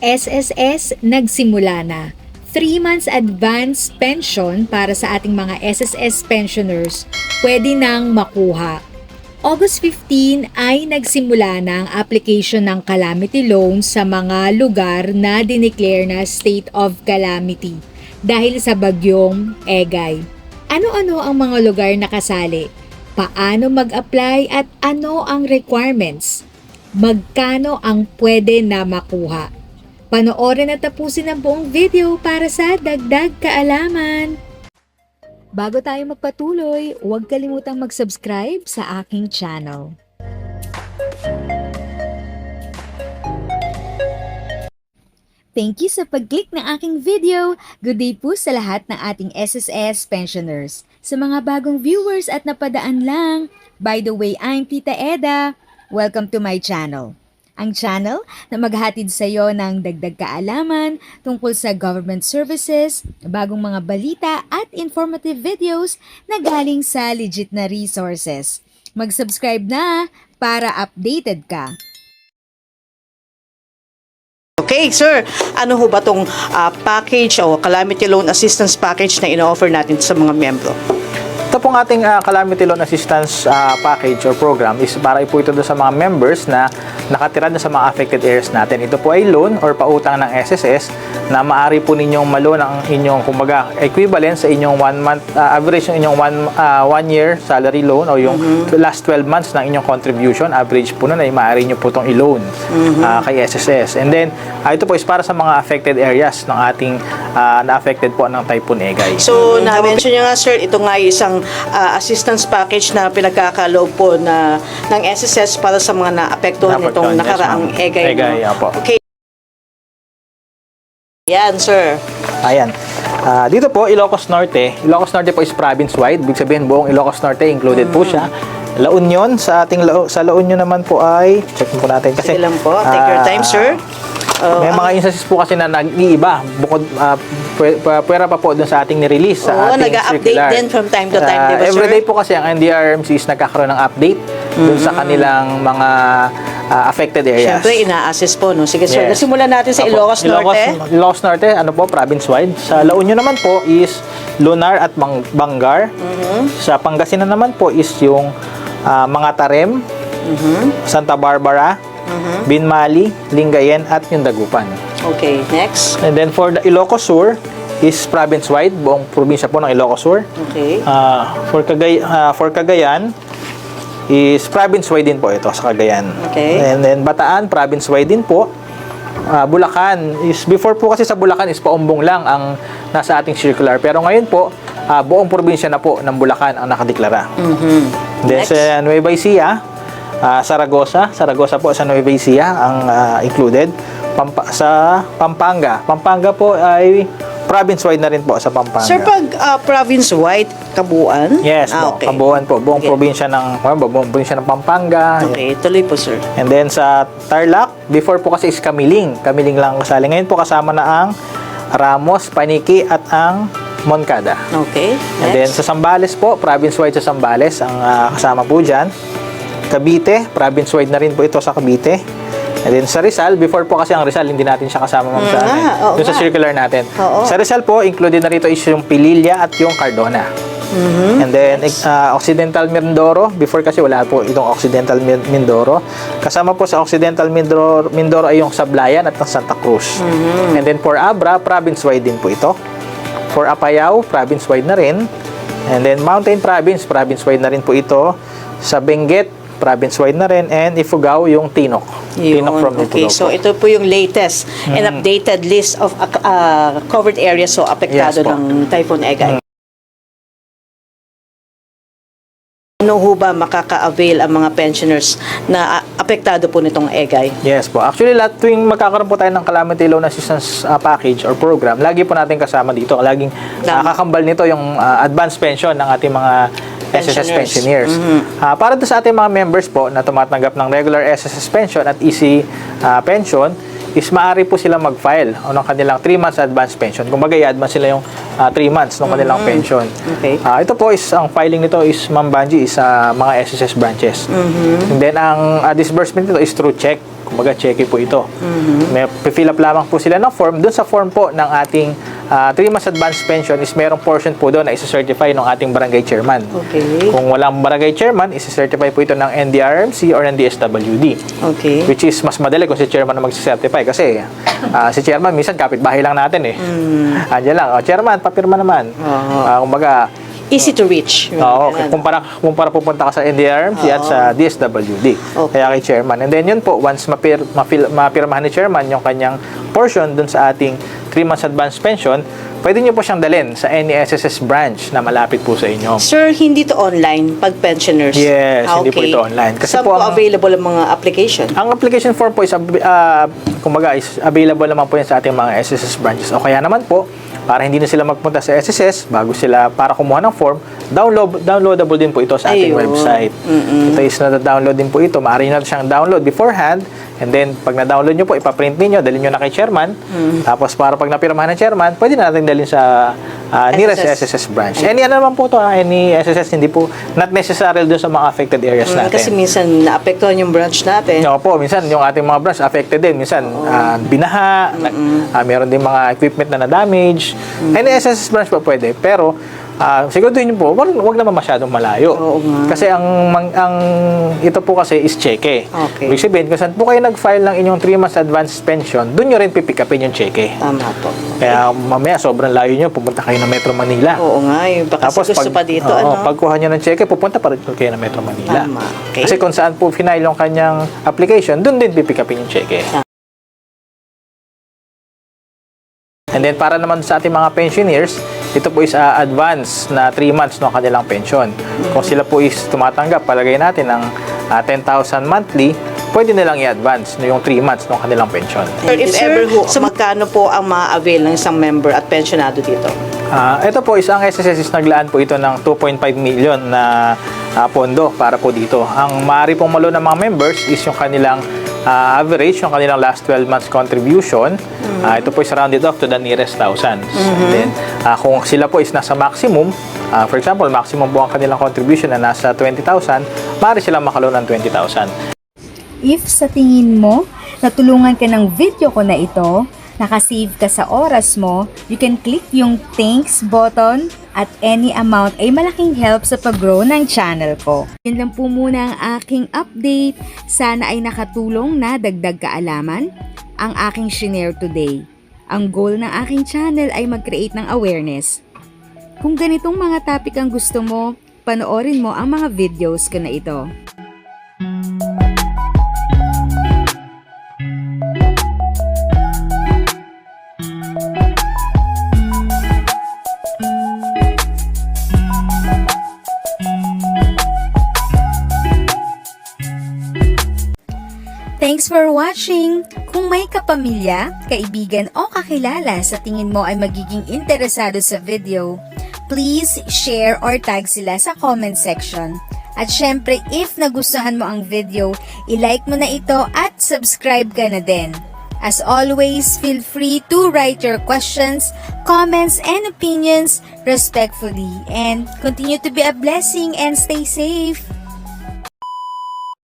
SSS nagsimula na. 3 months advance pension para sa ating mga SSS pensioners pwede nang makuha. August 15 ay nagsimula na ang application ng calamity loan sa mga lugar na dineclare na state of calamity dahil sa bagyong Egay. Ano-ano ang mga lugar na kasali? Paano mag-apply at ano ang requirements? Magkano ang pwede na makuha? Panoorin at tapusin ang buong video para sa dagdag kaalaman. Bago tayo magpatuloy, huwag kalimutang mag-subscribe sa aking channel. Thank you sa pag-click ng aking video. Good day po sa lahat ng ating SSS pensioners. Sa mga bagong viewers at napadaan lang, by the way, I'm Tita Eda. Welcome to my channel. Ang channel na maghatid sa iyo ng dagdag kaalaman tungkol sa government services, bagong mga balita at informative videos na galing sa legit na resources. Mag-subscribe na para updated ka. Okay, sir, ano ho ba itong package o calamity loan assistance package na ino-offer natin sa mga miyembro? Ito pong ating calamity loan assistance package or program is para po ito sa mga members na nakatira sa mga affected areas natin. Ito po ay loan or pautang ng SSS na maaari po ninyong malo ng inyong kumbaga equivalent sa inyong 1 month average ng inyong 1 year salary loan o yung last 12 months ng inyong contribution. Average po nun ay maaari nyo po itong i-loan kay SSS. And then ito po is para sa mga affected areas ng ating na-affected po ng Typhoon Egay. So, na-mention nyo nga, sir, ito nga isang assistance package na pinagkakaloob po ng SSS para sa mga naapektuhan nitong nakaraang Egay. Okay. Yan, sir. Ayan. Dito po, Ilocos Norte. Ilocos Norte po is province-wide. Ibig sabihin, buong Ilocos Norte included po siya. La Union, sa La Union naman po ay, check po natin kasi. Sige lang po. Take your time, sir. May mga instances po kasi na nag-iiba bukod pwera pa po dun sa ating ni-release sa ating nag-update din from time to time, di ba, sir? Everyday po kasi ang NDRRMC is nagkakaroon ng update dun sa kanilang mga affected areas. Siyempre, ina-assess po, no? Sige, sir. Yes. Simulan natin sa Ilocos Norte. Ilocos Norte, ano po, province-wide. Sa La Union naman po is Lunar at Bangar. Sa Pangasinan naman po is yung mga Tarem, Santa Barbara, Binmali, Lingayen at yung Dagupan. Okay, next. And then for the Ilocos Sur is province-wide, buong probinsya po ng Ilocos Sur. Okay. For Cagayan is province-wide din po ito sa Cagayan. Okay. And then Bataan, province-wide din po. Bulacan is, before po kasi sa Bulacan is paumbong lang ang nasa ating circular. Pero ngayon po, buong probinsya na po ng Bulacan ang nakadeklara. Then sa Nueva Ecija, Saragossa po sa Nueva Ecija ang included. Sa Pampanga po ay province-wide na rin po sa Pampanga. Sir, pag province-wide, kabuuan? Yes, okay. kabuuan po. Buong probinsya ng Pampanga. Okay, tuloy po, sir. And then sa Tarlac, before po kasi is Kamiling. Kamiling lang kasali. Ngayon po kasama na ang Ramos, Paniki at ang Moncada. Okay, And then sa Zambales po, province-wide sa Zambales ang kasama po dyan. Cavite, province-wide na rin po ito sa Cavite. And then sa Rizal, before po kasi ang Rizal, hindi natin siya kasama doon sa circular natin. Sa Rizal po, included na rito is yung Pililla at yung Cardona. And then Occidental Mindoro, before kasi wala po itong Occidental Mindoro. Kasama po sa Occidental Mindoro ay yung Sablayan at ang Santa Cruz. And then for Abra, province-wide din po ito. For Apayao, province-wide na rin. And then Mountain Province, province-wide na rin po ito. Sa Benguet, province-wide na rin. And Ifugao, yung Tinok. Tinok from okay, Ifugao. so ito po yung latest and updated list of covered areas so apektado ng Typhoon Egay. Ano ho ba makaka-avail ang mga pensioners na apektado po nitong Egay? Yes po. Actually, tuwing magkakaroon po tayo ng calamity loan assistance package or program, lagi po natin kasama dito. Laging kakambal nito yung advance pension ng ating mga SSS pensioners. Para doon sa ating mga members po na tumatanggap ng regular SSS pension at easy pension, is maaari po sila mag-file o ng kanilang 3 months advance pension. Kung bagay, advance sila yung 3 months ng kanilang pension. Okay. Ito po is, ang filing nito is, Ma'am Banji, is mga SSS branches. And then, ang disbursement nito is through check. Kumbaga, cheque po ito. May fill up lamang po sila ng form. Doon sa form po ng ating 3 months advance pension is merong portion po doon na isa-certify ng ating barangay chairman. Okay. Kung walang barangay chairman, isa-certify po ito ng NDRMC or ng DSWD. Okay. Which is mas madali kung si chairman na mag-certify kasi si chairman minsan kapitbahay lang natin eh. Andiyan lang, chairman, papirma naman. Kumbaga, Easy to reach. oo, kumpara pupunta ka sa NDRMC at sa DSWD. Okay. Kaya kay chairman. And then yun po, once mapirmahan ni chairman yung kanyang portion dun sa ating 3 months advance pension, pwede nyo po siyang dalhin sa any SSS branch na malapit po sa inyo. Sir, hindi to online pag pensioners? Yes, hindi po ito online. Kasi Saan po available ang mga application? Ang application form po is, kumbaga, is available naman po yan sa ating mga SSS branches. O kaya naman po, para hindi na sila magpunta sa SSS, bago sila para kumuha ng form, downloadable din po ito sa ating website. Ito is na-download din po ito. Maaari nyo na siyang download beforehand. And then, pag na-download nyo po, ipaprint ninyo, dalhin nyo na kay chairman. Tapos, para pag napirmahan ng chairman, pwede na natin dalhin sa nearest SSS branch. Any ano naman po ito, any SSS, hindi po, not necessary dun sa mga affected areas natin. Kasi minsan, naapektuhan yung branch natin. Oo po, minsan yung ating mga branch affected din. Minsan, binaha, meron din mga equipment na na-damage. Any SSS branch po pwede. Pero, siguraduhin nyo po, wag naman masyadong malayo. Oo nga. Kasi ang ito po kasi is cheque. Okay. Ibig sabihin, kung saan po kayo nag-file ng inyong 3 months advance pension, doon nyo rin pipick upin yung cheque. Tama po. Kaya mamaya, sobrang layo nyo, pupunta kayo ng Metro Manila. Oo nga, baka gusto pa dito. Pagkuha nyo ng cheque, pupunta pa rin kayo ng Metro Manila. Tama. Okay. Kasi kung saan po final yung kanyang application, doon din pipick upin yung cheque. And then, para naman sa ating mga pensioners, ito po is advance na 3 months ng kanilang pension. Kung sila po is tumatanggap, palagay natin ng 10,000 monthly, pwede nilang i-advance yung 3 months ng kanilang pension. Sir, if ever magkano po ang ma-avail ng isang member at pensionado dito? Ito po, isang SSS is naglaan po ito ng 2.5 million na pondo para po dito. Ang maaari pong malo ng mga members is yung kanilang average, yung kanilang last 12 months contribution. Ito po is rounded off to the nearest thousands. And then, kung sila po is nasa maximum, for example, maximum po ang kanilang contribution na nasa 20,000, maaari silang makalo ng 20,000. If sa tingin mo, natulungan ka ng video ko na ito, nakasave ka sa oras mo, you can click yung thanks button at any amount ay malaking help sa pag-grow ng channel ko. Yun lang po muna ang aking update. Sana ay nakatulong na dagdag kaalaman ang aking shinare today. Ang goal ng aking channel ay mag-create ng awareness. Kung ganitong mga topic ang gusto mo, panoorin mo ang mga videos ko na ito. Thanks for watching! Kung may kapamilya, kaibigan o kakilala sa tingin mo ay magiging interesado sa video, please share or tag sila sa comment section. At syempre, if nagustuhan mo ang video, i-like mo na ito at subscribe ka na din. As always, feel free to write your questions, comments, and opinions respectfully. And continue to be a blessing and stay safe!